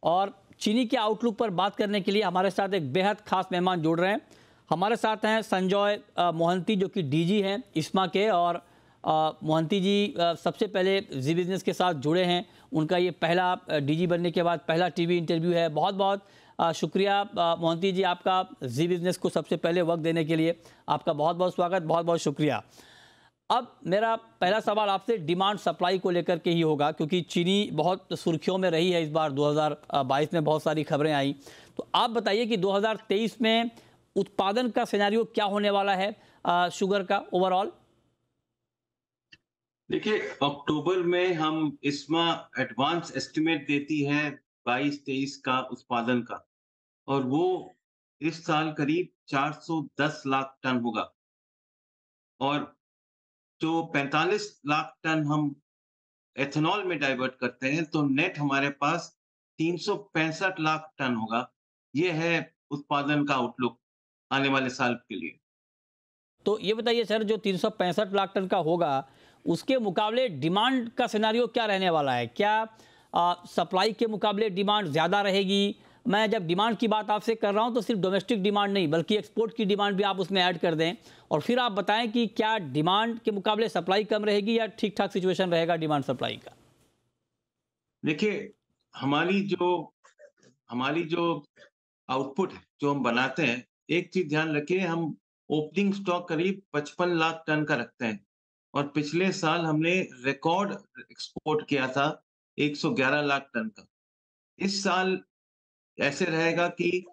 और चीनी के आउटलुक पर बात करने के लिए हमारे साथ एक बेहद खास मेहमान जुड़ रहे हैं। हमारे साथ हैं संजय मोहंती, जो कि डीजी हैं इस्मा के। और मोहंती जी सबसे पहले जी बिजनेस के साथ जुड़े हैं। उनका ये पहला डीजी बनने के बाद पहला टीवी इंटरव्यू है। बहुत बहुत शुक्रिया मोहंती जी, आपका जी बिजनेस को सबसे पहले वक्त देने के लिए। आपका बहुत बहुत स्वागत, बहुत बहुत शुक्रिया। अब मेरा पहला सवाल आपसे डिमांड सप्लाई को लेकर के ही होगा, क्योंकि चीनी बहुत सुर्खियों में रही है इस बार। 2022 में बहुत सारी खबरें आई। तो आप बताइए कि 2023 में उत्पादन का सिनेरियो क्या होने वाला है शुगर का ओवरऑल। देखिए, अक्टूबर में हम इस्मा एडवांस एस्टिमेट देती है 22-23 का उत्पादन का, और वो इस साल करीब 410 लाख टन होगा। और जो 45 लाख टन हम एथेनॉल में डाइवर्ट करते हैं, तो नेट हमारे पास 365 लाख टन होगा। ये है उत्पादन का आउटलुक आने वाले साल के लिए। तो ये बताइए सर, जो 365 लाख टन का होगा, उसके मुकाबले डिमांड का सिनेरियो क्या रहने वाला है? क्या सप्लाई के मुकाबले डिमांड ज़्यादा रहेगी? मैं जब डिमांड की बात आपसे कर रहा हूं, तो सिर्फ डोमेस्टिक डिमांड नहीं, बल्कि एक्सपोर्ट की डिमांड भी आप उसमें ऐड कर दें। और फिर आप बताएं कि क्या डिमांड के मुकाबले सप्लाई कम रहेगी या ठीक ठाक सिचुएशन रहेगा डिमांड सप्लाई का। देखिए, हमारी जो हमारी जो आउटपुट है, जो हम बनाते हैं, एक चीज़ ध्यान रखिए, हम ओपनिंग स्टॉक करीब 55 लाख टन का रखते हैं, और पिछले साल हमने रिकॉर्ड एक्सपोर्ट किया था 111 लाख टन का। इस साल ऐसे रहेगा कि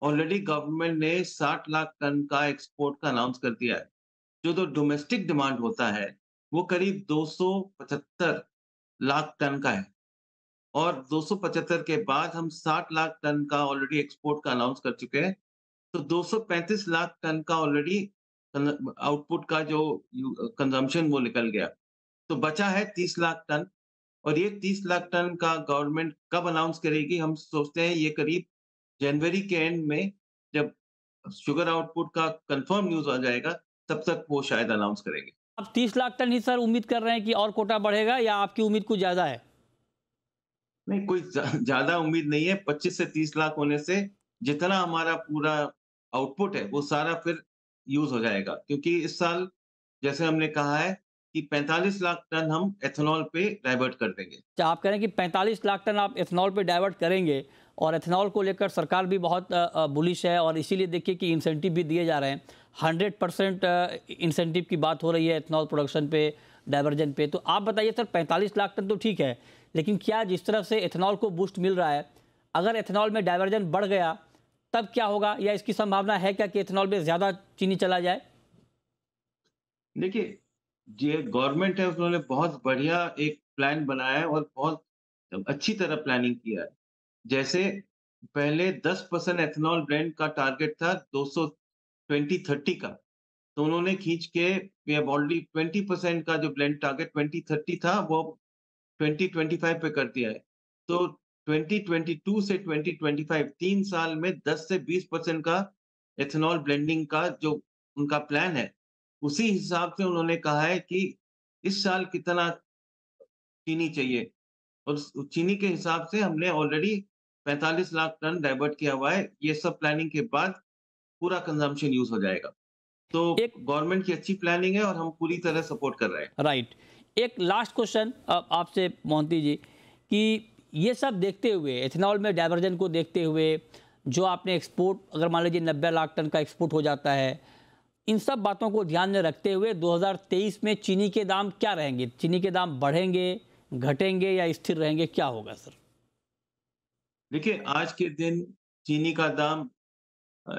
ऑलरेडी गवर्नमेंट ने 60 लाख टन का एक्सपोर्ट का अनाउंस कर दिया है। जो डोमेस्टिक डिमांड होता है, वो करीब 275 लाख टन का है। और 275 के बाद हम 60 लाख टन का ऑलरेडी एक्सपोर्ट का अनाउंस कर चुके हैं। तो 235 लाख टन का ऑलरेडी आउटपुट का जो कंजम्पशन वो निकल गया। तो बचा है 30 लाख टन, और ये 30 लाख टन का गवर्नमेंट कब अनाउंस करेगी? हम सोचते हैं ये करीब जनवरी के एंड में, जब शुगर आउटपुट का कंफर्म न्यूज़ आ जाएगा, तब तक वो शायद अनाउंस करेंगे। आप 30 लाख टन ही सर उम्मीद कर रहे हैं कि और कोटा बढ़ेगा, या आपकी उम्मीद कुछ ज़्यादा है? नहीं, कोई ज़्यादा उम्मीद नहीं है। 25 से 30 लाख होने से जितना हमारा पूरा आउटपुट है, वो सारा फिर यूज़ हो जाएगा। क्योंकि इस साल जैसे हमने कहा है कि 45 लाख टन हम एथेनॉल पे डाइवर्ट कर देंगे। अच्छा, आप कह रहे हैं कि 45 लाख टन आप एथेनॉल पे डाइवर्ट करेंगे। और एथेनॉल को लेकर सरकार भी बहुत बुलिश है, और इसीलिए देखिए कि इंसेंटिव भी दिए जा रहे हैं। 100% इंसेंटिव की बात हो रही है एथेनॉल प्रोडक्शन पे, डाइवर्जन पे। तो आप बताइए सर, 45 लाख टन तो ठीक है, लेकिन क्या जिस तरह से एथेनॉल को बूस्ट मिल रहा है, अगर एथेनॉल में डाइवर्जन बढ़ गया तब क्या होगा? या इसकी संभावना है क्या कि एथेनॉल में ज़्यादा चीनी चला जाए? देखिए, ये गवर्नमेंट है, उन्होंने बहुत बढ़िया एक प्लान बनाया है और बहुत अच्छी तरह प्लानिंग किया है। जैसे पहले 10% एथेनॉल ब्लेंड का टारगेट था 200 2030 का। तो उन्होंने खींच के वी हैव ऑलरेडी 20% का जो ब्लेंड टारगेट 2030 था, वो 2025 पे कर दिया है। तो 2022 से 2025 3 साल में 10 से 20% का एथेनॉल ब्लेंडिंग का जो उनका प्लान है, उसी हिसाब से उन्होंने कहा है कि इस साल कितना चीनी चाहिए, और उस चीनी के हिसाब से हमने ऑलरेडी 45 लाख टन डाइवर्ट किया हुआ है। ये सब प्लानिंग के बाद पूरा कंजम्पशन यूज़ हो जाएगा। तो एक गवर्नमेंट की अच्छी प्लानिंग है और हम पूरी तरह सपोर्ट कर रहे हैं। राइट। एक लास्ट क्वेश्चन आपसे मोहंती जी, कि ये सब देखते हुए, एथेनॉल में डाइवर्जन को देखते हुए, जो आपने एक्सपोर्ट, अगर मान लीजिए 90 लाख टन का एक्सपोर्ट हो जाता है, इन सब बातों को ध्यान में रखते हुए 2023 में चीनी के दाम क्या रहेंगे? चीनी के दाम बढ़ेंगे, घटेंगे या स्थिर रहेंगे? क्या होगा सर? देखिए, आज के दिन चीनी का दाम अ,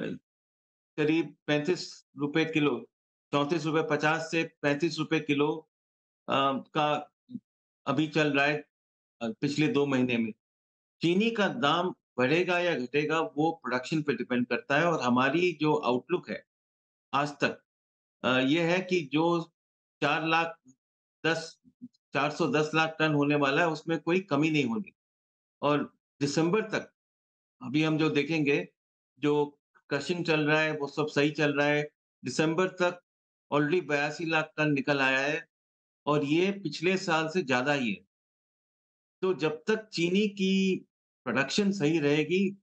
करीब ₹35 किलो, ₹34.50 से ₹35 किलो का अभी चल रहा है पिछले 2 महीने में। चीनी का दाम बढ़ेगा या घटेगा, वो प्रोडक्शन पे डिपेंड करता है, और हमारी जो आउटलुक है आज तक, ये है कि जो 4 लाख 10 410 लाख टन होने वाला है, उसमें कोई कमी नहीं होनी। और दिसंबर तक अभी हम जो देखेंगे, जो क्रशिंग चल रहा है, वो सब सही चल रहा है। दिसंबर तक ऑलरेडी 82 लाख टन निकल आया है, और ये पिछले साल से ज़्यादा ही है। तो जब तक चीनी की प्रोडक्शन सही रहेगी,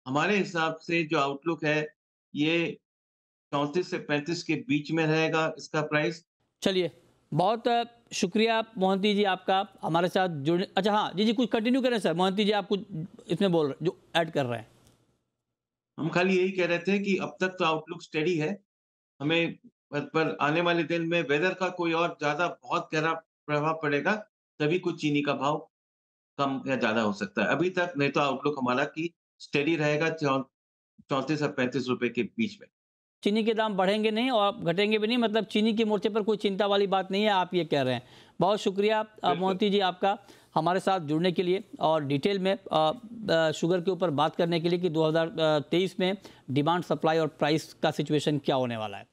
हमारे हिसाब से जो आउटलुक है, ये 34 से 35 के बीच में रहेगा इसका प्राइस। चलिए, बहुत शुक्रिया मोहंती जी आपका हमारे साथ जुड़ने। अच्छा हाँ, जी, कुछ कंटिन्यू करें सर, मोहंती जी आप कुछ इसमें बोल रहे जो ऐड कर रहे हैं। हम खाली यही कह रहे थे कि अब तक तो आउटलुक स्टेडी है। हमें पर आने वाले दिन में वेदर का कोई और ज़्यादा बहुत गहरा प्रभाव पड़ेगा, तभी कुछ चीनी का भाव कम या ज़्यादा हो सकता है। अभी तक नहीं तो आउटलुक हमारा कि स्टेडी रहेगा 34 और 35 रुपए के बीच में। चीनी के दाम बढ़ेंगे नहीं और घटेंगे भी नहीं, मतलब चीनी के मोर्चे पर कोई चिंता वाली बात नहीं है, आप ये कह रहे हैं। बहुत शुक्रिया बिल्कुल। मोहंती जी आपका हमारे साथ जुड़ने के लिए और डिटेल में शुगर के ऊपर बात करने के लिए कि 2023 में डिमांड, सप्लाई और प्राइस का सिचुएशन क्या होने वाला है।